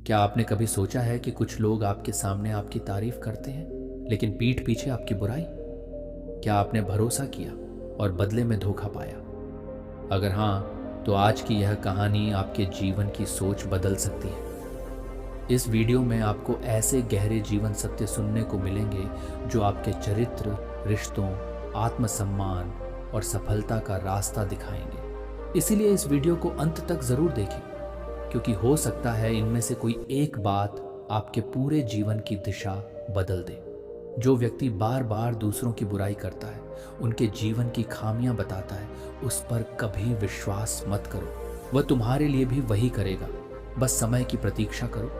क्या आपने कभी सोचा है कि कुछ लोग आपके सामने आपकी तारीफ करते हैं लेकिन पीठ पीछे आपकी बुराई? क्या आपने भरोसा किया और बदले में धोखा पाया? अगर हाँ, तो आज की यह कहानी आपके जीवन की सोच बदल सकती है। इस वीडियो में आपको ऐसे गहरे जीवन सत्य सुनने को मिलेंगे जो आपके चरित्र, रिश्तों, आत्मसम्मान और सफलता का रास्ता दिखाएंगे। इसीलिए इस वीडियो को अंत तक जरूर देखें, क्योंकि हो सकता है इनमें से कोई एक बात आपके पूरे जीवन की दिशा बदल दे। जो व्यक्ति बार बार दूसरों की बुराई करता है, उनके जीवन की खामियां बताता है, उस पर कभी विश्वास मत करो। वह तुम्हारे लिए भी वही करेगा। बस समय की प्रतीक्षा करो।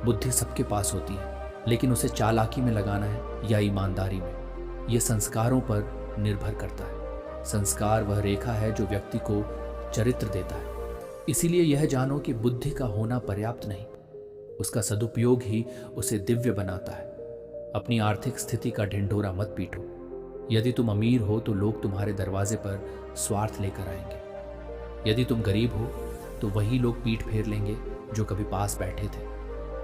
बुद्धि सबके पास होती है, लेकिन उसे चालाकी में लगाना है या ईमानदारी में, यह संस्कारों पर निर्भर करता है। संस्कार वह रेखा है जो व्यक्ति को चरित्र देता है। इसीलिए यह जानो कि बुद्धि का होना पर्याप्त नहीं, उसका सदुपयोग ही उसे दिव्य बनाता है। अपनी आर्थिक स्थिति का ढिंढोरा मत पीटो। यदि तुम अमीर हो तो लोग तुम्हारे दरवाजे पर स्वार्थ लेकर आएंगे। यदि तुम गरीब हो तो वही लोग पीठ फेर लेंगे जो कभी पास बैठे थे।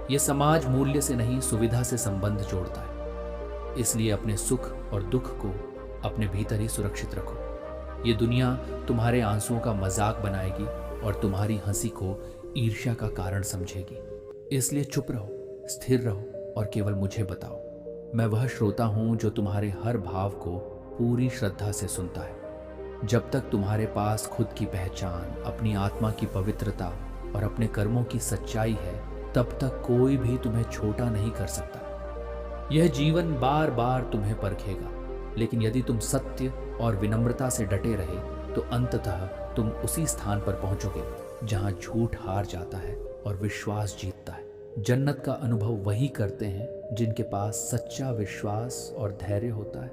यह समाज मूल्य से नहीं, सुविधा से संबंध जोड़ता है। इसलिए अपने सुख और दुख को अपने भीतर ही सुरक्षित रखो। ये दुनिया तुम्हारे आंसुओं का मजाक बनाएगी और तुम्हारी हंसी को ईर्ष्या का कारण समझेगी। इसलिए चुप रहो, स्थिर रहो और केवल मुझे बताओ। मैं वह श्रोता हूं जो तुम्हारे हर भाव को पूरी श्रद्धा से सुनता है। जब तक तुम्हारे पास खुद की पहचान, अपनी आत्मा की पवित्रता और अपने कर्मों की सच्चाई है, तब तक कोई भी तुम्हें छोटा नहीं कर सकता। यह जीवन बार बार तुम्हें परखेगा, लेकिन यदि तुम सत्य और विनम्रता से डटे रहे तो अंततः तुम उसी स्थान पर पहुंचोगे जहां झूठ हार जाता है और विश्वास जीतता है। जन्नत का अनुभव वही करते हैं जिनके पास सच्चा विश्वास और धैर्य होता है।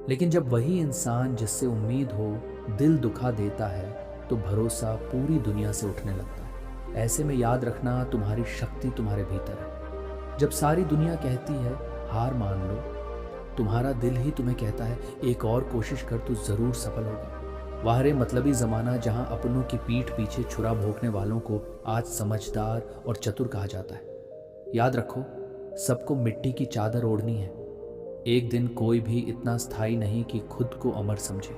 लेकिन जब वही इंसान जिससे उम्मीद हो दिल दुखा देता है, तो भरोसा पूरी दुनिया से उठने लगता है। ऐसे में याद रखना, तुम्हारी शक्ति तुम्हारे भीतर है। जब सारी दुनिया कहती है हार मान लो, तुम्हारा दिल ही तुम्हें कहता है एक और कोशिश कर, तू जरूर सफल होगा। वाहरे मतलबी जमाना जहां अपनों की पीठ पीछे छुरा भोंकने वालों को आज समझदार और चतुर कहा जाता है। याद रखो, सबको मिट्टी की चादर ओढ़नी है। एक दिन कोई भी इतना स्थायी नहीं कि खुद को अमर समझे।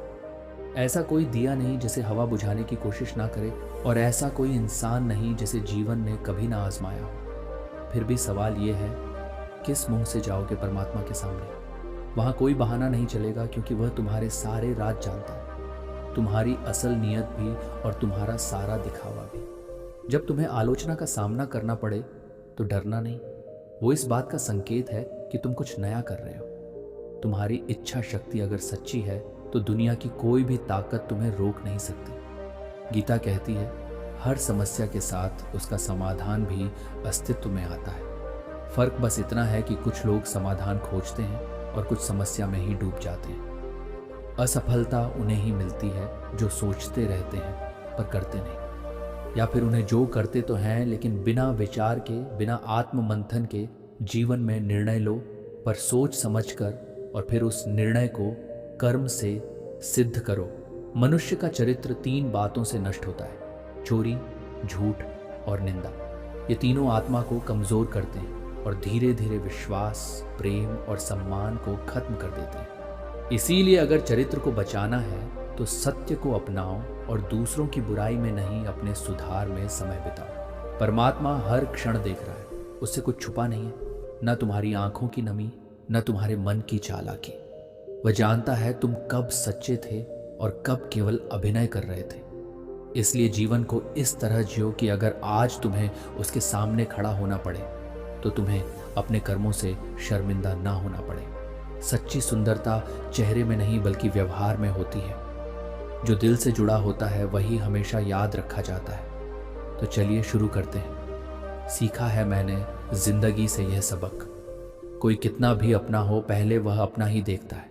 ऐसा कोई दिया नहीं जिसे हवा बुझाने की कोशिश ना करे, और ऐसा कोई इंसान नहीं जिसे जीवन ने कभी ना आजमाया हो। फिर भी सवाल यह है, किस मुंह से जाओगे परमात्मा के सामने? वहां कोई बहाना नहीं चलेगा, क्योंकि वह तुम्हारे सारे राज जानता है, तुम्हारी असल नीयत भी और तुम्हारा सारा दिखावा भी। जब तुम्हें आलोचना का सामना करना पड़े तो डरना नहीं। वो इस बात का संकेत है कि तुम कुछ नया कर रहे हो। तुम्हारी इच्छा शक्ति अगर सच्ची है तो दुनिया की कोई भी ताकत तुम्हें रोक नहीं सकती। गीता कहती है, हर समस्या के साथ उसका समाधान भी अस्तित्व में आता है। फर्क बस इतना है कि कुछ लोग समाधान खोजते हैं और कुछ समस्या में ही डूब जाते हैं। असफलता उन्हें ही मिलती है जो सोचते रहते हैं पर करते नहीं, या फिर उन्हें जो करते तो हैं लेकिन बिना विचार के, बिना आत्म मंथन के जीवन में निर्णय लो, पर सोच समझकर, और फिर उस निर्णय को कर्म से सिद्ध करो। मनुष्य का चरित्र 3 बातों से नष्ट होता है: चोरी, झूठ और निंदा। ये तीनों आत्मा को कमजोर करते हैं और धीरे धीरे विश्वास, प्रेम और सम्मान को खत्म कर देते हैं। इसीलिए अगर चरित्र को बचाना है तो सत्य को अपनाओ और दूसरों की बुराई में नहीं, अपने सुधार में समय बिताओ। परमात्मा हर क्षण देख रहा है, उससे कुछ छुपा नहीं है, न तुम्हारी आंखों की नमी, न तुम्हारे मन की चालाकी। वह जानता है तुम कब सच्चे थे और कब केवल अभिनय कर रहे थे। इसलिए जीवन को इस तरह जियो कि अगर आज तुम्हें उसके सामने खड़ा होना पड़े तो तुम्हें अपने कर्मों से शर्मिंदा ना होना पड़े। सच्ची सुंदरता चेहरे में नहीं बल्कि व्यवहार में होती है। जो दिल से जुड़ा होता है वही हमेशा याद रखा जाता है। तो चलिए शुरू करते हैं। सीखा है मैंने जिंदगी से यह सबक, कोई कितना भी अपना हो, पहले वह अपना ही देखता है।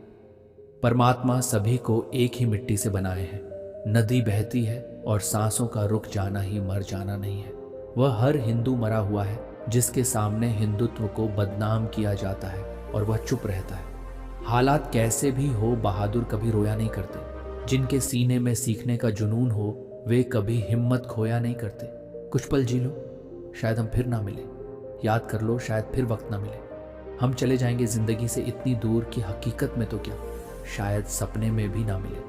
परमात्मा सभी को एक ही मिट्टी से बनाए हैं। नदी बहती है और सांसों का रुक जाना ही मर जाना नहीं है। वह हर हिंदू मरा हुआ है जिसके सामने हिंदुत्व को बदनाम किया जाता है और वह चुप रहता है। हालात कैसे भी हो, बहादुर कभी रोया नहीं करते। जिनके सीने में सीखने का जुनून हो वे कभी हिम्मत खोया नहीं करते। कुछ पल जी लो, शायद हम फिर ना मिले। याद कर लो, शायद फिर वक्त ना मिले। हम चले जाएंगे जिंदगी से इतनी दूर कि हकीकत में तो क्या, शायद सपने में भी ना मिले।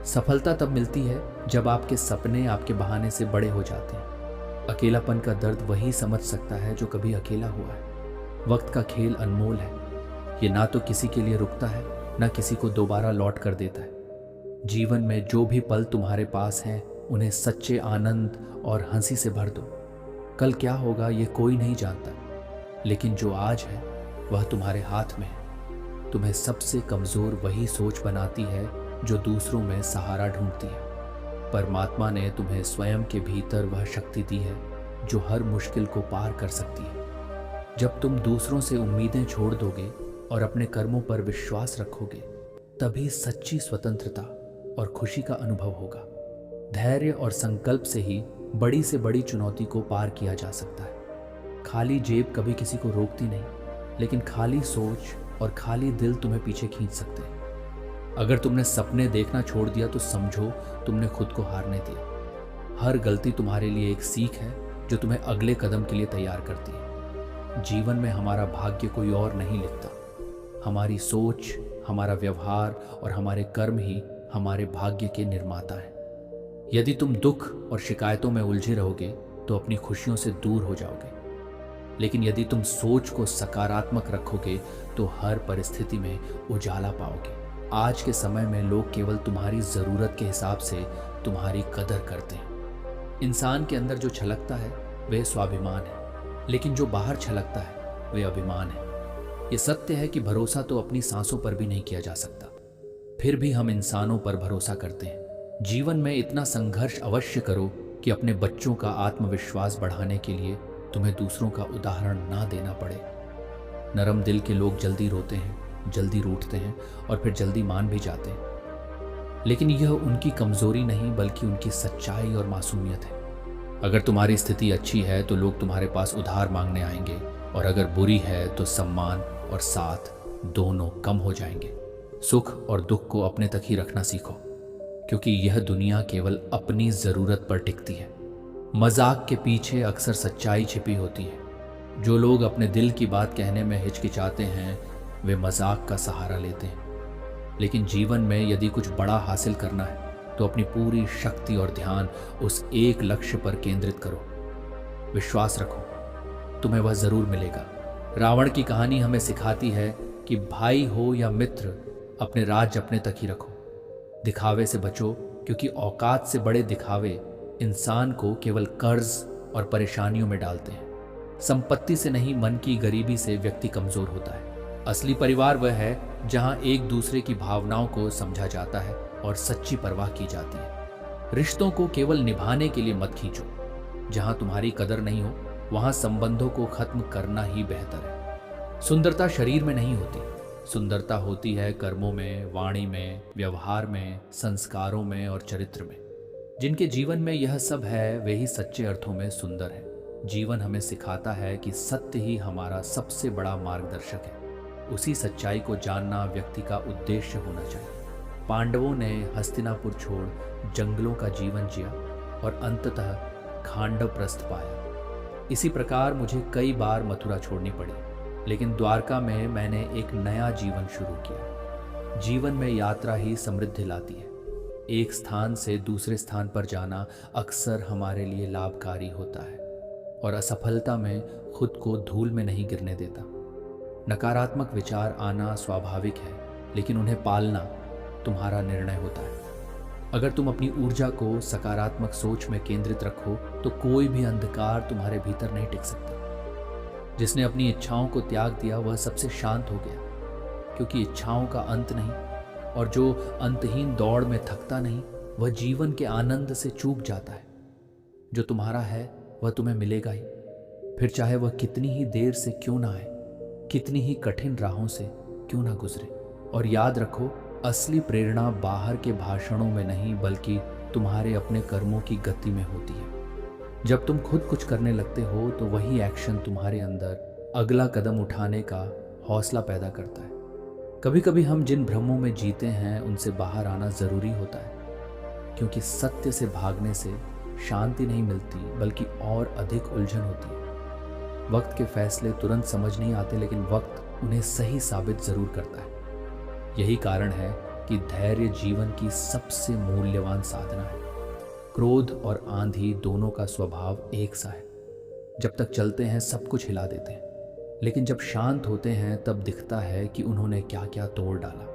सफलता तब मिलती है जब आपके सपने आपके बहाने से बड़े हो जाते हैं। अकेलापन का दर्द वही समझ सकता है जो कभी अकेला हुआ है। वक्त का खेल अनमोल है। ये ना तो किसी के लिए रुकता है, ना किसी को दोबारा लौट कर देता है। जीवन में जो भी पल तुम्हारे पास हैं, उन्हें सच्चे आनंद और हंसी से भर दो। कल क्या होगा ये कोई नहीं जानता, लेकिन जो आज है वह तुम्हारे हाथ में है। तुम्हें सबसे कमज़ोर वही सोच बनाती है जो दूसरों में सहारा ढूंढती है। परमात्मा ने तुम्हें स्वयं के भीतर वह शक्ति दी है जो हर मुश्किल को पार कर सकती है। जब तुम दूसरों से उम्मीदें छोड़ दोगे और अपने कर्मों पर विश्वास रखोगे, तभी सच्ची स्वतंत्रता और खुशी का अनुभव होगा। धैर्य और संकल्प से ही बड़ी से बड़ी चुनौती को पार किया जा सकता है। खाली जेब कभी किसी को रोकती नहीं, लेकिन खाली सोच और खाली दिल तुम्हें पीछे खींच सकते हैं। अगर तुमने सपने देखना छोड़ दिया तो समझो तुमने खुद को हारने दिया। हर गलती तुम्हारे लिए एक सीख है जो तुम्हें अगले कदम के लिए तैयार करती है। जीवन में हमारा भाग्य कोई और नहीं लिखता। हमारी सोच, हमारा व्यवहार और हमारे कर्म ही हमारे भाग्य के निर्माता हैं। यदि तुम दुख और शिकायतों में उलझे रहोगे तो अपनी खुशियों से दूर हो जाओगे, लेकिन यदि तुम सोच को सकारात्मक रखोगे तो हर परिस्थिति में उजाला पाओगे। आज के समय में लोग केवल तुम्हारी ज़रूरत के हिसाब से तुम्हारी कदर करते हैं। इंसान के अंदर जो छलकता है वह स्वाभिमान है, लेकिन जो बाहर छलकता है वह अभिमान है। ये सत्य है कि भरोसा तो अपनी सांसों पर भी नहीं किया जा सकता, फिर भी हम इंसानों पर भरोसा करते हैं। जीवन में इतना संघर्ष अवश्य करो कि अपने बच्चों का आत्मविश्वास बढ़ाने के लिए तुम्हें दूसरों का उदाहरण ना देना पड़े। नरम दिल के लोग जल्दी रोते हैं, जल्दी रूठते हैं और फिर जल्दी मान भी जाते हैं, लेकिन यह उनकी कमजोरी नहीं बल्कि उनकी सच्चाई और मासूमियत है। अगर तुम्हारी स्थिति अच्छी है तो लोग तुम्हारे पास उधार मांगने आएंगे, और अगर बुरी है तो सम्मान और साथ दोनों कम हो जाएंगे। सुख और दुख को अपने तक ही रखना सीखो, क्योंकि यह दुनिया केवल अपनी ज़रूरत पर टिकती है। मजाक के पीछे अक्सर सच्चाई छिपी होती है। जो लोग अपने दिल की बात कहने में हिचकिचाते हैं वे मजाक का सहारा लेते हैं। लेकिन जीवन में यदि कुछ बड़ा हासिल करना है तो अपनी पूरी शक्ति और ध्यान उस एक लक्ष्य पर केंद्रित करो। विश्वास रखो, तुम्हें वह जरूर मिलेगा। रावण की कहानी हमें सिखाती है कि भाई हो या मित्र, अपने राज अपने तक ही रखो। दिखावे से बचो, क्योंकि औकात से बड़े दिखावे इंसान को केवल कर्ज और परेशानियों में डालते हैं। संपत्ति से नहीं, मन की गरीबी से व्यक्ति कमजोर होता है। असली परिवार वह है जहां एक दूसरे की भावनाओं को समझा जाता है और सच्ची परवाह की जाती है। रिश्तों को केवल निभाने के लिए मत खींचो। जहां तुम्हारी कदर नहीं हो वहां संबंधों को खत्म करना ही बेहतर है। सुंदरता शरीर में नहीं होती, सुंदरता होती है कर्मों में, वाणी में, व्यवहार में, संस्कारों में और चरित्र में। जिनके जीवन में यह सब है वे ही सच्चे अर्थों में सुंदर है। जीवन हमें सिखाता है कि सत्य ही हमारा सबसे बड़ा मार्गदर्शक है। उसी सच्चाई को जानना व्यक्ति का उद्देश्य होना चाहिए। पांडवों ने हस्तिनापुर छोड़ जंगलों का जीवन जिया और अंततः खांडव प्रस्थ पाया। इसी प्रकार मुझे कई बार मथुरा छोड़नी पड़ी, लेकिन द्वारका में मैंने एक नया जीवन शुरू किया। जीवन में यात्रा ही समृद्धि लाती है। एक स्थान से दूसरे स्थान पर जाना अक्सर हमारे लिए लाभकारी होता है और असफलता में खुद को धूल में नहीं गिरने देता। नकारात्मक विचार आना स्वाभाविक है, लेकिन उन्हें पालना तुम्हारा निर्णय होता है। अगर तुम अपनी ऊर्जा को सकारात्मक सोच में केंद्रित रखो तो कोई भी अंधकार तुम्हारे भीतर नहीं टिक सकता। जिसने अपनी इच्छाओं को त्याग दिया वह सबसे शांत हो गया, क्योंकि इच्छाओं का अंत नहीं, और जो अंतहीन दौड़ में थकता नहीं वह जीवन के आनंद से चूक जाता है। जो तुम्हारा है वह तुम्हें मिलेगा ही, फिर चाहे वह कितनी ही देर से क्यों ना आए, कितनी ही कठिन राहों से क्यों ना गुजरे। और याद रखो, असली प्रेरणा बाहर के भाषणों में नहीं बल्कि तुम्हारे अपने कर्मों की गति में होती है। जब तुम खुद कुछ करने लगते हो तो वही एक्शन तुम्हारे अंदर अगला कदम उठाने का हौसला पैदा करता है। कभी कभी हम जिन भ्रमों में जीते हैं उनसे बाहर आना ज़रूरी होता है, क्योंकि सत्य से भागने से शांति नहीं मिलती बल्कि और अधिक उलझन होती है। वक्त के फैसले तुरंत समझ नहीं आते, लेकिन वक्त उन्हें सही साबित जरूर करता है। यही कारण है कि धैर्य जीवन की सबसे मूल्यवान साधना है। क्रोध और आंधी दोनों का स्वभाव एक सा है। जब तक चलते हैं सब कुछ हिला देते हैं, लेकिन जब शांत होते हैं तब दिखता है कि उन्होंने क्या क्या तोड़ डाला।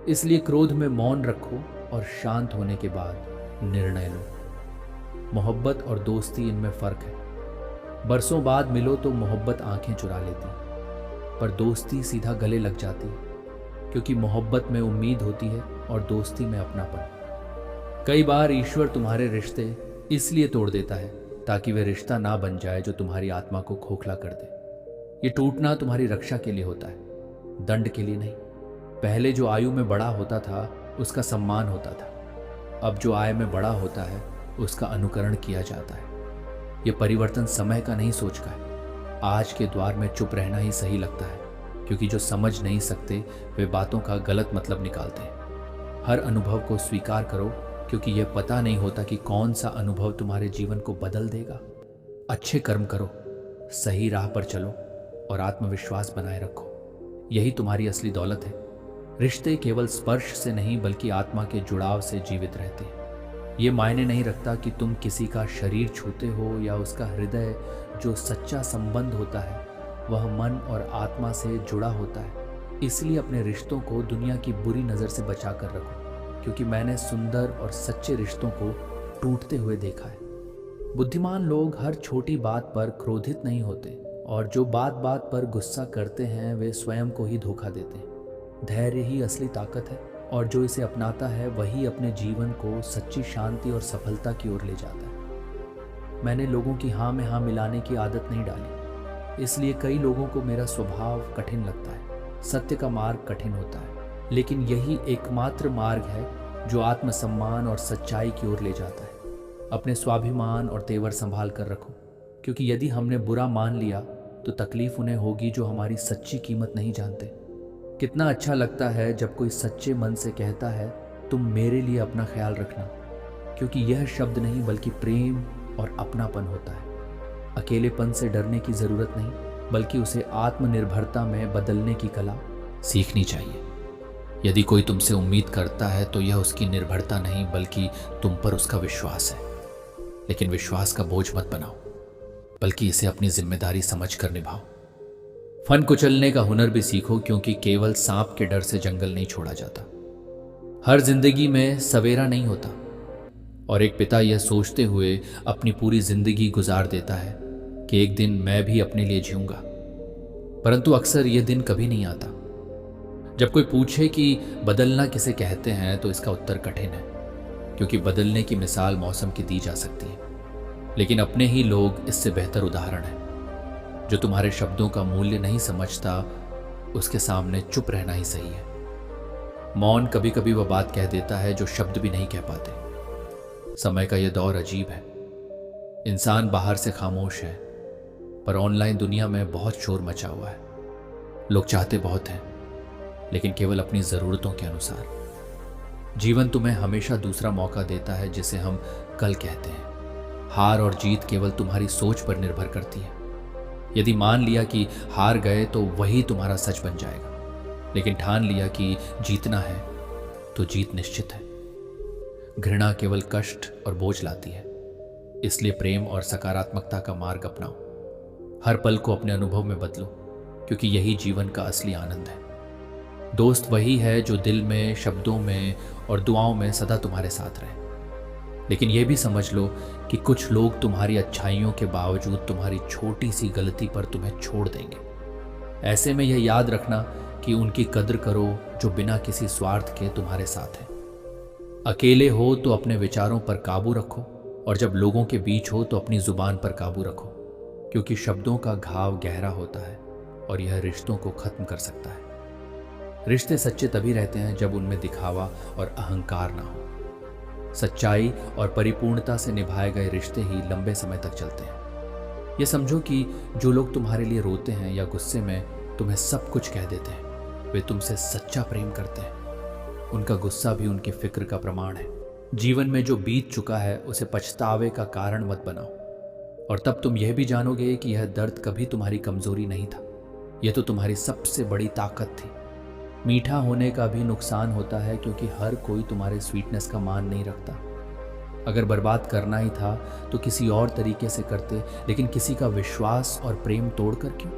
इसलिए क्रोध में मौन रखो और शांत होने के बाद निर्णय लो। मोहब्बत और दोस्ती, इनमें फर्क है। बरसों बाद मिलो तो मोहब्बत आंखें चुरा लेती, पर दोस्ती सीधा गले लग जाती है, क्योंकि मोहब्बत में उम्मीद होती है और दोस्ती में अपनापन। कई बार ईश्वर तुम्हारे रिश्ते इसलिए तोड़ देता है ताकि वे रिश्ता ना बन जाए जो तुम्हारी आत्मा को खोखला कर दे। ये टूटना तुम्हारी रक्षा के लिए होता है, दंड के लिए नहीं। पहले जो आयु में बड़ा होता था उसका सम्मान होता था, अब जो आय में बड़ा होता है उसका अनुकरण किया जाता है। ये परिवर्तन समय का नहीं, सोच का है। आज के द्वार में चुप रहना ही सही लगता है, क्योंकि जो समझ नहीं सकते वे बातों का गलत मतलब निकालते हैं। हर अनुभव को स्वीकार करो, क्योंकि यह पता नहीं होता कि कौन सा अनुभव तुम्हारे जीवन को बदल देगा। अच्छे कर्म करो, सही राह पर चलो और आत्मविश्वास बनाए रखो। यही तुम्हारी असली दौलत है। रिश्ते केवल स्पर्श से नहीं बल्कि आत्मा के जुड़ाव से जीवित रहते हैं। ये मायने नहीं रखता कि तुम किसी का शरीर छूते हो या उसका हृदय। जो सच्चा संबंध होता है वह मन और आत्मा से जुड़ा होता है। इसलिए अपने रिश्तों को दुनिया की बुरी नज़र से बचा कर रखो, क्योंकि मैंने सुंदर और सच्चे रिश्तों को टूटते हुए देखा है। बुद्धिमान लोग हर छोटी बात पर क्रोधित नहीं होते, और जो बात बात पर गुस्सा करते हैं वे स्वयं को ही धोखा देते हैं। धैर्य ही असली ताकत है, और जो इसे अपनाता है वही अपने जीवन को सच्ची शांति और सफलता की ओर ले जाता है। मैंने लोगों की हाँ में हाँ मिलाने की आदत नहीं डाली, इसलिए कई लोगों को मेरा स्वभाव कठिन लगता है। सत्य का मार्ग कठिन होता है, लेकिन यही एकमात्र मार्ग है जो आत्मसम्मान और सच्चाई की ओर ले जाता है। अपने स्वाभिमान और तेवर संभाल कर रखो, क्योंकि यदि हमने बुरा मान लिया तो तकलीफ उन्हें होगी जो हमारी सच्ची कीमत नहीं जानते। कितना अच्छा लगता है जब कोई सच्चे मन से कहता है तुम मेरे लिए अपना ख्याल रखना, क्योंकि यह शब्द नहीं बल्कि प्रेम और अपनापन होता है। अकेलेपन से डरने की जरूरत नहीं, बल्कि उसे आत्मनिर्भरता में बदलने की कला सीखनी चाहिए। यदि कोई तुमसे उम्मीद करता है तो यह उसकी निर्भरता नहीं बल्कि तुम पर उसका विश्वास है। लेकिन विश्वास का बोझ मत बनाओ, बल्कि इसे अपनी जिम्मेदारी समझकर निभाओ। फन कुचलने का हुनर भी सीखो, क्योंकि केवल सांप के डर से जंगल नहीं छोड़ा जाता। हर जिंदगी में सवेरा नहीं होता, और एक पिता यह सोचते हुए अपनी पूरी जिंदगी गुजार देता है कि एक दिन मैं भी अपने लिए जीऊंगा, परंतु अक्सर यह दिन कभी नहीं आता। जब कोई पूछे कि बदलना किसे कहते हैं तो इसका उत्तर कठिन है, क्योंकि बदलने की मिसाल मौसम की दी जा सकती है, लेकिन अपने ही लोग इससे बेहतर उदाहरण है। जो तुम्हारे शब्दों का मूल्य नहीं समझता उसके सामने चुप रहना ही सही है। मौन कभी कभी वह बात कह देता है जो शब्द भी नहीं कह पाते। समय का यह दौर अजीब है। इंसान बाहर से खामोश है, पर ऑनलाइन दुनिया में बहुत शोर मचा हुआ है। लोग चाहते बहुत हैं, लेकिन केवल अपनी जरूरतों के अनुसार। जीवन तुम्हें हमेशा दूसरा मौका देता है, जिसे हम कल कहते हैं। हार और जीत केवल तुम्हारी सोच पर निर्भर करती है। यदि मान लिया कि हार गए तो वही तुम्हारा सच बन जाएगा, लेकिन ठान लिया कि जीतना है तो जीत निश्चित है। घृणा केवल कष्ट और बोझ लाती है, इसलिए प्रेम और सकारात्मकता का मार्ग अपनाओ। हर पल को अपने अनुभव में बदलो, क्योंकि यही जीवन का असली आनंद है। दोस्त वही है जो दिल में, शब्दों में और दुआओं में सदा तुम्हारे साथ रहे। लेकिन यह भी समझ लो कि कुछ लोग तुम्हारी अच्छाइयों के बावजूद तुम्हारी छोटी सी गलती पर तुम्हें छोड़ देंगे। ऐसे में यह याद रखना कि उनकी कद्र करो जो बिना किसी स्वार्थ के तुम्हारे साथ हैं। अकेले हो तो अपने विचारों पर काबू रखो, और जब लोगों के बीच हो तो अपनी जुबान पर काबू रखो, क्योंकि शब्दों का घाव गहरा होता है और यह रिश्तों को खत्म कर सकता है। रिश्ते सच्चे तभी रहते हैं जब उनमें दिखावा और अहंकार ना हो। सच्चाई और परिपूर्णता से निभाए गए रिश्ते ही लंबे समय तक चलते हैं। ये समझो कि जो लोग तुम्हारे लिए रोते हैं या गुस्से में तुम्हें सब कुछ कह देते हैं, वे तुमसे सच्चा प्रेम करते हैं। उनका गुस्सा भी उनकी फिक्र का प्रमाण है। जीवन में जो बीत चुका है उसे पछतावे का कारण मत बनाओ, और तब तुम यह भी जानोगे कि यह दर्द कभी तुम्हारी कमजोरी नहीं था, यह तो तुम्हारी सबसे बड़ी ताकत थी। मीठा होने का भी नुकसान होता है, क्योंकि हर कोई तुम्हारे स्वीटनेस का मान नहीं रखता। अगर बर्बाद करना ही था तो किसी और तरीके से करते, लेकिन किसी का विश्वास और प्रेम तोड़कर क्यों?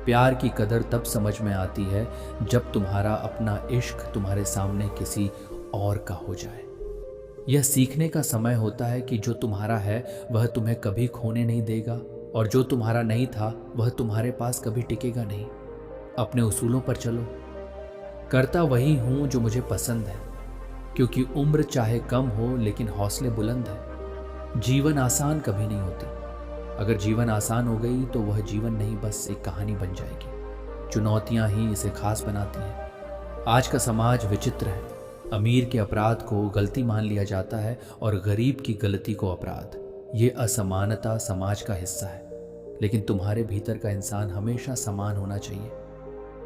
प्यार की कदर तब समझ में आती है जब तुम्हारा अपना इश्क तुम्हारे सामने किसी और का हो जाए। यह सीखने का समय होता है कि जो तुम्हारा है वह तुम्हें कभी खोने नहीं देगा, और जो तुम्हारा नहीं था वह तुम्हारे पास कभी टिकेगा नहीं। अपने उसूलों पर चलो। करता वही हूं जो मुझे पसंद है, क्योंकि उम्र चाहे कम हो लेकिन हौसले बुलंद है। जीवन आसान कभी नहीं होती। अगर जीवन आसान हो गई तो वह जीवन नहीं, बस एक कहानी बन जाएगी। चुनौतियां ही इसे खास बनाती हैं। आज का समाज विचित्र है। अमीर के अपराध को गलती मान लिया जाता है और गरीब की गलती को अपराध। ये असमानता समाज का हिस्सा है, लेकिन तुम्हारे भीतर का इंसान हमेशा समान होना चाहिए।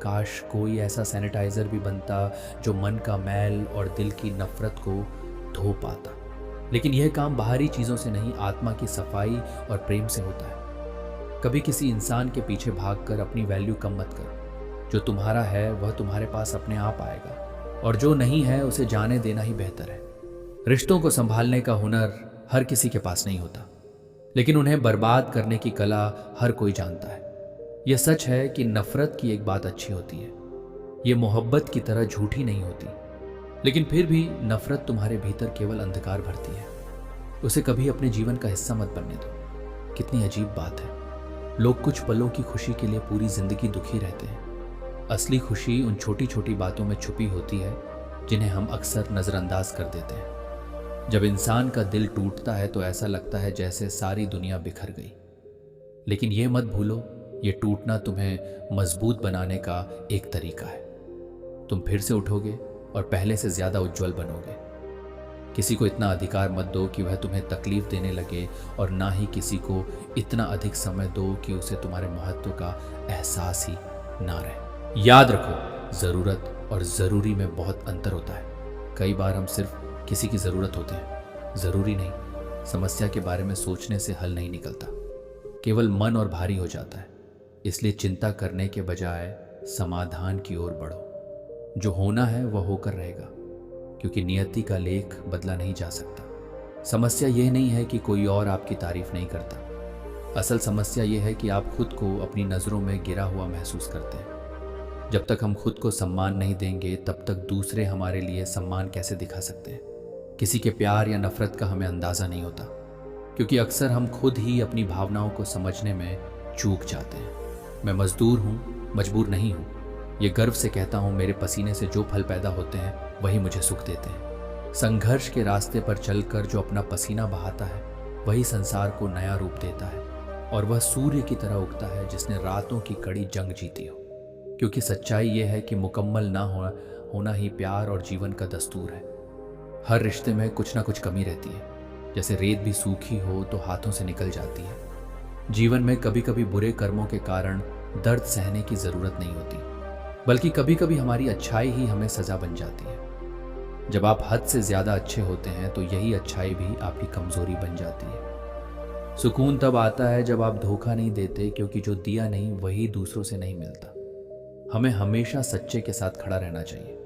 काश कोई ऐसा सैनिटाइजर भी बनता जो मन का मैल और दिल की नफरत को धो पाता। लेकिन यह काम बाहरी चीज़ों से नहीं, आत्मा की सफाई और प्रेम से होता है। कभी किसी इंसान के पीछे भागकर अपनी वैल्यू कम मत करो। जो तुम्हारा है वह तुम्हारे पास अपने आप आएगा, और जो नहीं है उसे जाने देना ही बेहतर है। रिश्तों को संभालने का हुनर हर किसी के पास नहीं होता, लेकिन उन्हें बर्बाद करने की कला हर कोई जानता है। यह सच है कि नफरत की एक बात अच्छी होती है, यह मोहब्बत की तरह झूठी नहीं होती। लेकिन फिर भी नफरत तुम्हारे भीतर केवल अंधकार भरती है। उसे कभी अपने जीवन का हिस्सा मत बनने दो। कितनी अजीब बात है, लोग कुछ पलों की खुशी के लिए पूरी जिंदगी दुखी रहते हैं। असली खुशी उन छोटी छोटी बातों में छुपी होती है जिन्हें हम अक्सर नज़रअंदाज कर देते हैं। जब इंसान का दिल टूटता है तो ऐसा लगता है जैसे सारी दुनिया बिखर गई। लेकिन ये मत भूलो, ये टूटना तुम्हें मजबूत बनाने का एक तरीका है। तुम फिर से उठोगे और पहले से ज़्यादा उज्जवल बनोगे। किसी को इतना अधिकार मत दो कि वह तुम्हें तकलीफ देने लगे, और ना ही किसी को इतना अधिक समय दो कि उसे तुम्हारे महत्व का एहसास ही ना रहे। याद रखो, ज़रूरत और ज़रूरी में बहुत अंतर होता है। कई बार हम सिर्फ किसी की ज़रूरत होते हैं, ज़रूरी नहीं। समस्या के बारे में सोचने से हल नहीं निकलता, केवल मन और भारी हो जाता है। इसलिए चिंता करने के बजाय समाधान की ओर बढ़ो। जो होना है वह होकर रहेगा, क्योंकि नियति का लेख बदला नहीं जा सकता। समस्या यह नहीं है कि कोई और आपकी तारीफ नहीं करता। असल समस्या यह है कि आप खुद को अपनी नज़रों में गिरा हुआ महसूस करते हैं। जब तक हम खुद को सम्मान नहीं देंगे, तब तक दूसरे हमारे लिए सम्मान कैसे दिखा सकते हैं? किसी के प्यार या नफरत का हमें अंदाज़ा नहीं होता, क्योंकि अक्सर हम खुद ही अपनी भावनाओं को समझने में चूक जाते हैं। मैं मजदूर हूँ, मजबूर नहीं हूँ। ये गर्व से कहता हूँ, मेरे पसीने से जो फल पैदा होते हैं वही मुझे सुख देते हैं। संघर्ष के रास्ते पर चलकर जो अपना पसीना बहाता है वही संसार को नया रूप देता है, और वह सूर्य की तरह उगता है जिसने रातों की कड़ी जंग जीती हो। क्योंकि सच्चाई यह है कि मुकम्मल ना होना ही प्यार और जीवन का दस्तूर है। हर रिश्ते में कुछ ना कुछ कमी रहती है। जैसे रेत भी सूखी हो तो हाथों से निकल जाती है। जीवन में कभी कभी बुरे कर्मों के कारण दर्द सहने की ज़रूरत नहीं होती, बल्कि कभी कभी हमारी अच्छाई ही हमें सज़ा बन जाती है। जब आप हद से ज़्यादा अच्छे होते हैं तो यही अच्छाई भी आपकी कमज़ोरी बन जाती है। सुकून तब आता है जब आप धोखा नहीं देते, क्योंकि जो दिया नहीं वही दूसरों से नहीं मिलता। हमें हमेशा सच्चे के साथ खड़ा रहना चाहिए,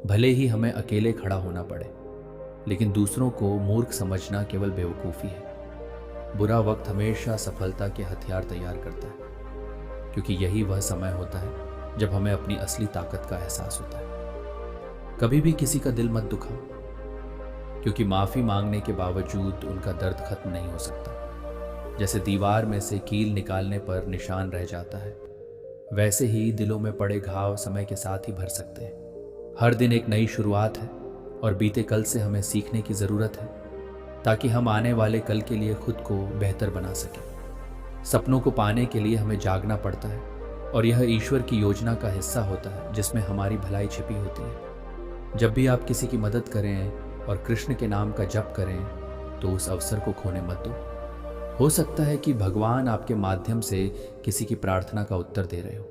भले ही हमें अकेले खड़ा होना पड़े। लेकिन दूसरों को मूर्ख समझना केवल बेवकूफ़ी है। बुरा वक्त हमेशा सफलता के हथियार तैयार करता है, क्योंकि यही वह समय होता है जब हमें अपनी असली ताकत का एहसास होता है। कभी भी किसी का दिल मत दुखाओ, क्योंकि माफ़ी मांगने के बावजूद उनका दर्द खत्म नहीं हो सकता। जैसे दीवार में से कील निकालने पर निशान रह जाता है, वैसे ही दिलों में पड़े घाव समय के साथ ही भर सकते हैं। हर दिन एक नई शुरुआत है, और बीते कल से हमें सीखने की ज़रूरत है, ताकि हम आने वाले कल के लिए खुद को बेहतर बना सकें। सपनों को पाने के लिए हमें जागना पड़ता है, और यह ईश्वर की योजना का हिस्सा होता है जिसमें हमारी भलाई छिपी होती है। जब भी आप किसी की मदद करें और कृष्ण के नाम का जप करें, तो उस अवसर को खोने मत दो। हो सकता है कि भगवान आपके माध्यम से किसी की प्रार्थना का उत्तर दे रहे हो।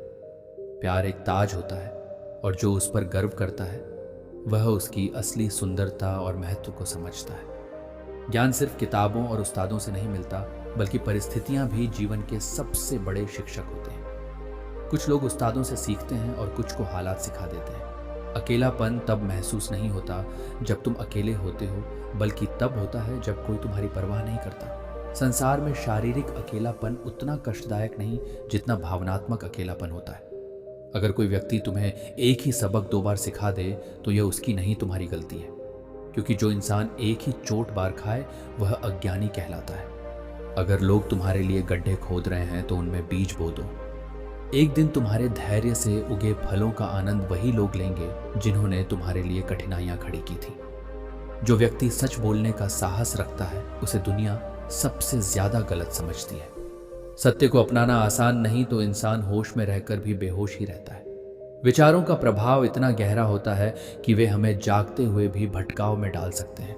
प्यार एक ताज होता है, और जो उस पर गर्व करता है वह उसकी असली सुंदरता और महत्व को समझता है। ज्ञान सिर्फ किताबों और उस्तादों से नहीं मिलता, बल्कि परिस्थितियां भी जीवन के सबसे बड़े शिक्षक होते हैं। कुछ लोग उस्तादों से सीखते हैं और कुछ को हालात सिखा देते हैं। अकेलापन तब महसूस नहीं होता जब तुम अकेले होते हो, बल्कि तब होता है जब कोई तुम्हारी परवाह नहीं करता। संसार में शारीरिक अकेलापन उतना कष्टदायक नहीं जितना भावनात्मक अकेलापन होता है। अगर कोई व्यक्ति तुम्हें एक ही सबक 2 बार सिखा दे तो यह उसकी नहीं, तुम्हारी गलती है, क्योंकि जो इंसान एक ही चोट बार खाए वह अज्ञानी कहलाता है। अगर लोग तुम्हारे लिए गड्ढे खोद रहे हैं तो उनमें बीज बो दो। एक दिन तुम्हारे धैर्य से उगे फलों का आनंद वही लोग लेंगे जिन्होंने तुम्हारे लिए कठिनाइयां खड़ी की थी। जो व्यक्ति सच बोलने का साहस रखता है उसे दुनिया सबसे ज्यादा गलत समझती है। सत्य को अपनाना आसान नहीं तो इंसान होश में रहकर भी बेहोश ही रहता है। विचारों का प्रभाव इतना गहरा होता है कि वे हमें जागते हुए भी भटकाव में डाल सकते हैं।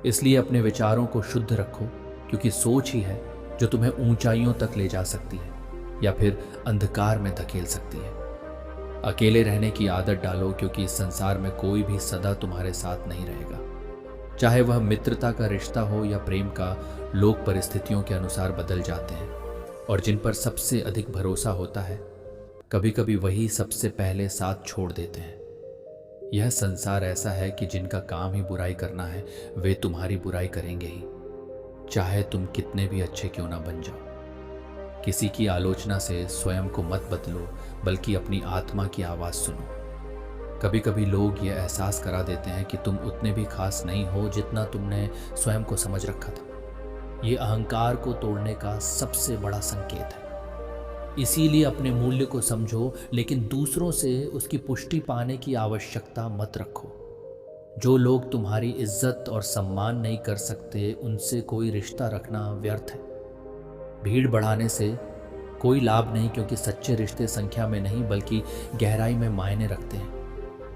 इसलिए अपने विचारों को शुद्ध रखो, क्योंकि सोच ही है जो तुम्हें ऊंचाइयों तक ले जा सकती है या फिर अंधकार में धकेल सकती है। अकेले रहने की आदत डालो, क्योंकि इस संसार में कोई भी सदा तुम्हारे साथ नहीं रहेगा। चाहे वह मित्रता का रिश्ता हो या प्रेम का, लोग परिस्थितियों के अनुसार बदल जाते हैं और जिन पर सबसे अधिक भरोसा होता है कभी कभी वही सबसे पहले साथ छोड़ देते हैं। यह संसार ऐसा है कि जिनका काम ही बुराई करना है वे तुम्हारी बुराई करेंगे ही, चाहे तुम कितने भी अच्छे क्यों ना बन जाओ। किसी की आलोचना से स्वयं को मत बदलो, बल्कि अपनी आत्मा की आवाज सुनो। कभी कभी लोग यह एहसास करा देते हैं कि तुम उतने भी खास नहीं हो जितना तुमने स्वयं को समझ रखा था। ये अहंकार को तोड़ने का सबसे बड़ा संकेत है। इसीलिए अपने मूल्य को समझो, लेकिन दूसरों से उसकी पुष्टि पाने की आवश्यकता मत रखो। जो लोग तुम्हारी इज्जत और सम्मान नहीं कर सकते उनसे कोई रिश्ता रखना व्यर्थ है। भीड़ बढ़ाने से कोई लाभ नहीं, क्योंकि सच्चे रिश्ते संख्या में नहीं बल्कि गहराई में मायने रखते हैं।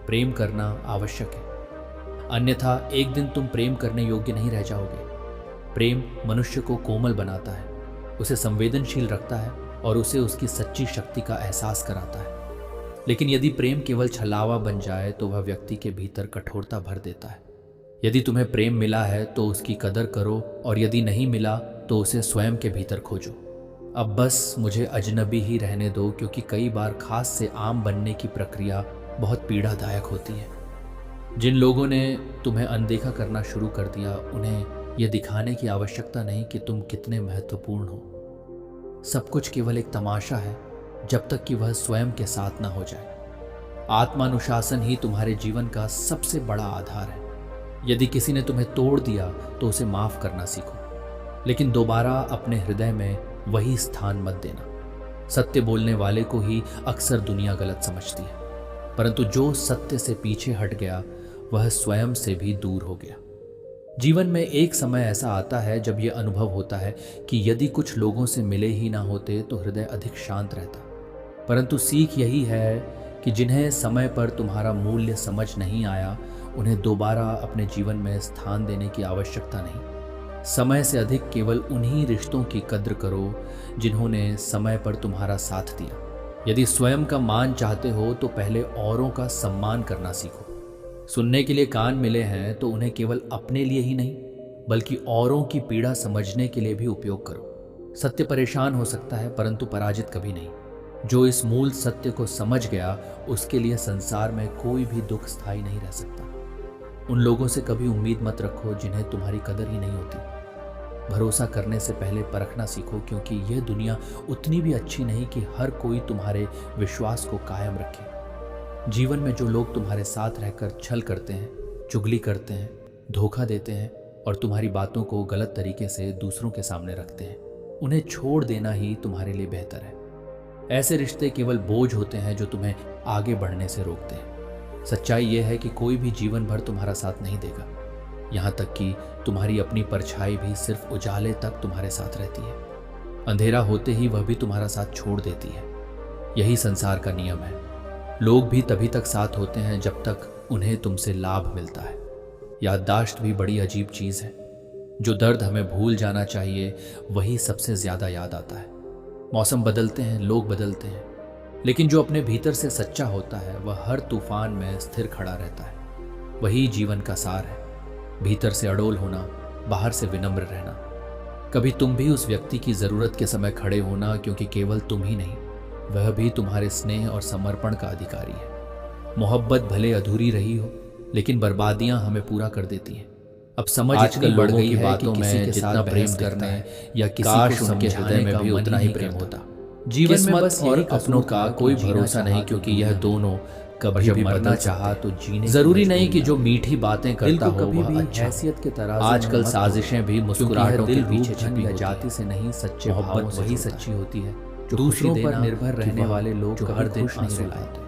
प्रेम करना आवश्यक है, अन्यथा एक दिन तुम प्रेम करने योग्य नहीं रह जाओगे। प्रेम मनुष्य को कोमल बनाता है, उसे संवेदनशील रखता है और उसे उसकी सच्ची शक्ति का एहसास कराता है। लेकिन यदि प्रेम केवल छलावा बन जाए तो वह व्यक्ति के भीतर कठोरता भर देता है। यदि तुम्हें प्रेम मिला है तो उसकी कदर करो, और यदि नहीं मिला तो उसे स्वयं के भीतर खोजो। अब बस मुझे अजनबी ही रहने दो, क्योंकि कई बार खास से आम बनने की प्रक्रिया बहुत पीड़ादायक होती है। जिन लोगों ने तुम्हें अनदेखा करना शुरू कर दिया उन्हें यह दिखाने की आवश्यकता नहीं कि तुम कितने महत्वपूर्ण हो। सब कुछ केवल एक तमाशा है जब तक कि वह स्वयं के साथ ना हो जाए। आत्मानुशासन ही तुम्हारे जीवन का सबसे बड़ा आधार है। यदि किसी ने तुम्हें तोड़ दिया तो उसे माफ करना सीखो, लेकिन दोबारा अपने हृदय में वही स्थान मत देना। सत्य बोलने वाले को ही अक्सर दुनिया गलत समझती है, परंतु जो सत्य से पीछे हट गया वह स्वयं से भी दूर हो गया। जीवन में एक समय ऐसा आता है जब यह अनुभव होता है कि यदि कुछ लोगों से मिले ही ना होते तो हृदय अधिक शांत रहता। परंतु सीख यही है कि जिन्हें समय पर तुम्हारा मूल्य समझ नहीं आया उन्हें दोबारा अपने जीवन में स्थान देने की आवश्यकता नहीं। समय से अधिक केवल उन्हीं रिश्तों की कद्र करो जिन्होंने समय पर तुम्हारा साथ दिया। यदि स्वयं का मान चाहते हो तो पहले औरों का सम्मान करना सीखो। सुनने के लिए कान मिले हैं तो उन्हें केवल अपने लिए ही नहीं बल्कि औरों की पीड़ा समझने के लिए भी उपयोग करो। सत्य परेशान हो सकता है परंतु पराजित कभी नहीं। जो इस मूल सत्य को समझ गया उसके लिए संसार में कोई भी दुख स्थायी नहीं रह सकता। उन लोगों से कभी उम्मीद मत रखो जिन्हें तुम्हारी कदर ही नहीं होती। भरोसा करने से पहले परखना सीखो, क्योंकि यह दुनिया उतनी भी अच्छी नहीं कि हर कोई तुम्हारे विश्वास को कायम रखे। जीवन में जो लोग तुम्हारे साथ रहकर छल करते हैं, चुगली करते हैं, धोखा देते हैं और तुम्हारी बातों को गलत तरीके से दूसरों के सामने रखते हैं, उन्हें छोड़ देना ही तुम्हारे लिए बेहतर है। ऐसे रिश्ते केवल बोझ होते हैं जो तुम्हें आगे बढ़ने से रोकते हैं। सच्चाई यह है कि कोई भी जीवन भर तुम्हारा साथ नहीं देगा, यहाँ तक कि तुम्हारी अपनी परछाई भी सिर्फ उजाले तक तुम्हारे साथ रहती है। अंधेरा होते ही वह भी तुम्हारा साथ छोड़ देती है। यही संसार का नियम है। लोग भी तभी तक साथ होते हैं जब तक उन्हें तुमसे लाभ मिलता है। याददाश्त भी बड़ी अजीब चीज है। जो दर्द हमें भूल जाना चाहिए वही सबसे ज्यादा याद आता है। मौसम बदलते हैं, लोग बदलते हैं, लेकिन जो अपने भीतर से सच्चा होता है वह हर तूफान में स्थिर खड़ा रहता है। वही जीवन का सार है। भीतर से अड़ोल होना, बाहर से विनम्र रहना। कभी तुम भी उस व्यक्ति की जरूरत के समय खड़े होना, क्योंकि केवल तुम ही नहीं, वह भी तुम्हारे स्नेह और समर्पण का अधिकारी है। मोहब्बत भले अधूरी रही हो, लेकिन बर्बादियां हमें पूरा कर देती हैं। अब समझ आजकल बढ़ गई है बातों में जितना प्रेम करना है या किसी को उनके हृदय में भी उतना ही प्रेम होता। जीवन में बस और अपनों का कोई भरोसा नहीं, क्योंकि यह दोनों कभी भी मरना चाहा तो जीने जरूरी नहीं कि जो मीठी बातें करता हो वह अच्छा। हैसियत के तरह आजकल साजिशें भी मुस्कुराहटों के पीछे छिपी होती जाति से नहीं, सच्चे मोहब्बत वही सच्ची होती है जो दूसरों पर निर्भर रहने वाले लोग हर दिन आंसू लाते।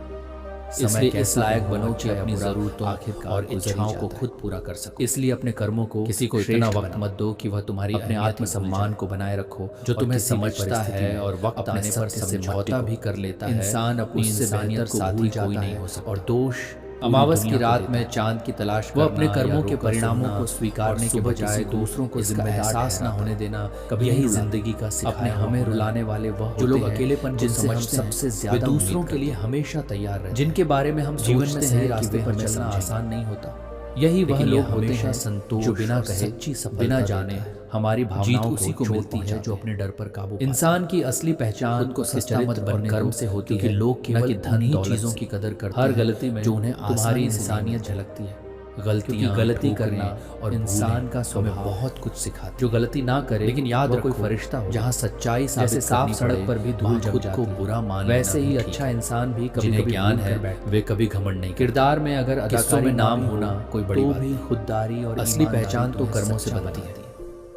इसलिए इस लायक बनो कि अपनी जरूरतों और इच्छाओं को खुद पूरा कर सको। इसलिए अपने कर्मों को किसी को इतना वक्त मत दो कि वह तुम्हारी अपने आत्मसम्मान को बनाए रखो, जो तुम्हें समझता है और वक्त आने पर समझौता भी कर लेता है। इंसान अपनी इंसानियत को भूल जाता है और दोष अमावस की रात में चांद की तलाश वह अपने कर्मों के परिणामों को स्वीकारने के बजाय दूसरों को जिम्मेदार एहसास न होने देना, कभी यही जिंदगी का अपने हमें रुलाने वाले वह जो लोग अकेलेपन जिनसे हम सबसे ज्यादा दूसरों के लिए हमेशा तैयार रहे, जिनके बारे में हम सोचते हैं रास्ते पर चलना आसान नहीं होता। यही वह लोग हमेशा संतोष बिना कहे बिना जाने हमारी भावनाओं उसी को मिलती है जो अपने डर पर काबू। इंसान की असली पहचान को चरित्र और कर्म से होती है, लोग केवल धन ही चीजों की कदर करते हैं। हर गलती में जो उन्हें तुम्हारी इंसानियत झलकती है। गलती करना और इंसान का स्वभाव बहुत कुछ सिखाता। जो गलती ना करे लेकिन याद रखो, कोई फरिश्ता हो जहाँ सच्चाई जैसे साफ सड़क पर भी धूल जम जाती है, बुरा मान वैसे ही अच्छा इंसान भी कभी ज्ञान है वे कभी घमंड नहीं। किरदार में अगर अदाकारी में नाम होना कोई बड़ी बात भी खुददारी और असली पहचान तो कर्मों से बनती है।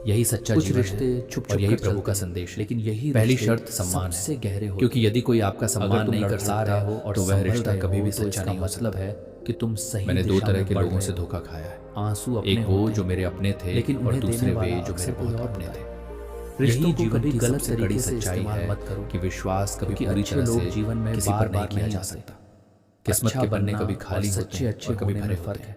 यही सच्चा जीवन रिश्ते छुप और यही प्रभु का संदेश। लेकिन यही पहली शर्त सम्मान से गहरे हो, क्योंकि यदि कोई आपका सम्मान नहीं कर सकता हो और तो वह रिश्ता कभी भी सच्चा नहीं। मतलब है कि तुम सही। मैंने दो तरह के लोगों से धोखा खाया है। आंसू अपने एक वो जो मेरे अपने थे, लेकिन और दूसरे वे जो मेरे बहुत अपने थे। रिश्तों की कभी गलत तरीके से सच्चाई मत करो कि विश्वास कभी पूरी तरह से जीवन में किसी पर नहीं किया जा सकता। किस्मत के पन्ने कभी खाली होते हैं और कभी भरे फर्क है।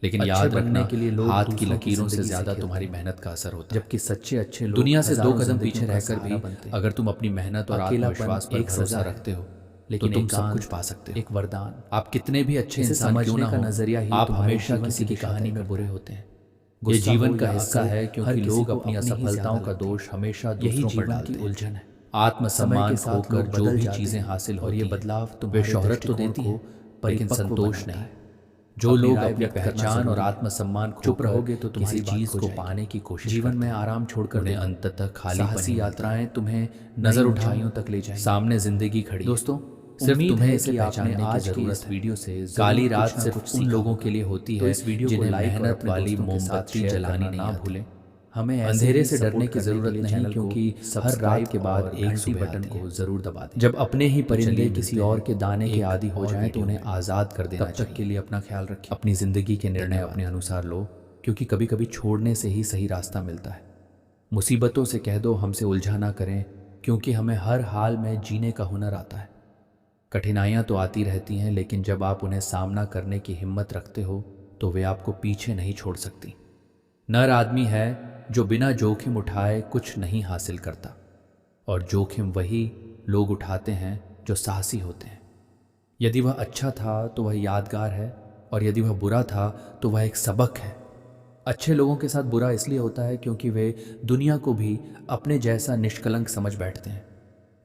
लेकिन याद रखने के लिए लोग हाथ की लकीरों से ज्यादा तुम्हारी मेहनत का असर होता है। जबकि सच्चे अच्छे लोग दुनिया से दो कदम पीछे रहकर भी अगर तुम अपनी मेहनत और आत्मविश्वास पर भरोसा रखते हो, लेकिन तुम सब कुछ पा सकते हो। एक वरदान। आप कितने भी अच्छे इंसान क्यों ना हो, नजरिया ही आप हमेशा किसी की कहानी में बुरे होते हैं। ये जीवन का हिस्सा है, क्योंकि लोग अपनी असफलताओं का दोष हमेशा दूसरों पर डालते हैं। उलझन है। आत्मसम्मान खोकर जो भी चीजें हासिल और ये बदलाव तुम्हें शोहरत तो देती है लेकिन संतोष नहीं। जो लोग अपनी पहचान और आत्मसम्मान चुप रहोगे तो तुम्हारी चीज को पाने की कोशिश जीवन में आराम छोड़कर उन्हें अंत तक खाली यात्राएं तुम्हें नजर उठाइयों तक ले जाएं। सामने जिंदगी खड़ी। दोस्तों, सिर्फ तुम्हें इसे पहचानने की जरूरत वीडियो से काली रात सिर्फ उन लोगों के लिए होती है इस वीडियो को मेहनत वाली मोमबत्ती जलानी ना भूलें। हमें अंधेरे से डरने की जरूरत नहीं, क्योंकि हर रात के बाद एक सी बटन को जरूर दबा दें। जब अपने ही परिंदे किसी और के दाने के आदी हो जाएं तो उन्हें आज़ाद कर देना चाहिए। तब तक के लिए अपना ख्याल रखें। अपनी ज़िंदगी के निर्णय अपने अनुसार लो, क्योंकि कभी कभी छोड़ने से ही सही रास्ता मिलता है। मुसीबतों से कह दो हमसे उलझा ना करें, क्योंकि हमें हर हाल में जीने का हुनर आता है। कठिनाइयाँ तो आती रहती हैं, लेकिन जब आप उन्हें सामना करने की हिम्मत रखते हो तो वे आपको पीछे नहीं छोड़ सकती। नर आदमी है जो बिना जोखिम उठाए कुछ नहीं हासिल करता, और जोखिम वही लोग उठाते हैं जो साहसी होते हैं। यदि वह अच्छा था तो वह यादगार है, और यदि वह बुरा था तो वह एक सबक है। अच्छे लोगों के साथ बुरा इसलिए होता है क्योंकि वे दुनिया को भी अपने जैसा निष्कलंक समझ बैठते हैं।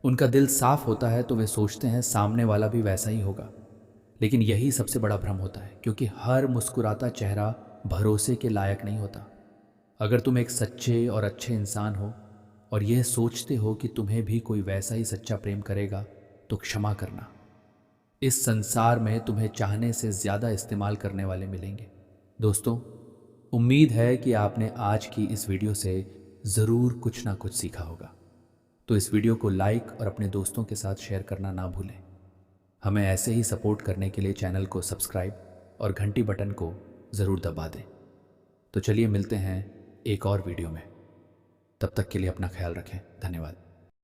उनका दिल साफ होता है तो वे सोचते हैं सामने वाला भी वैसा ही होगा। लेकिन यही सबसे बड़ा भ्रम होता है, क्योंकि हर मुस्कुराता चेहरा भरोसे के लायक नहीं होता। अगर तुम एक सच्चे और अच्छे इंसान हो और यह सोचते हो कि तुम्हें भी कोई वैसा ही सच्चा प्रेम करेगा, तो क्षमा करना। इस संसार में तुम्हें चाहने से ज़्यादा इस्तेमाल करने वाले मिलेंगे। दोस्तों, उम्मीद है कि आपने आज की इस वीडियो से ज़रूर कुछ ना कुछ सीखा होगा। तो इस वीडियो को लाइक और अपने दोस्तों के साथ शेयर करना ना भूलें। हमें ऐसे ही सपोर्ट करने के लिए चैनल को सब्सक्राइब और घंटी बटन को ज़रूर दबा दें। तो चलिए मिलते हैं एक और वीडियो में। तब तक के लिए अपना ख्याल रखें। धन्यवाद।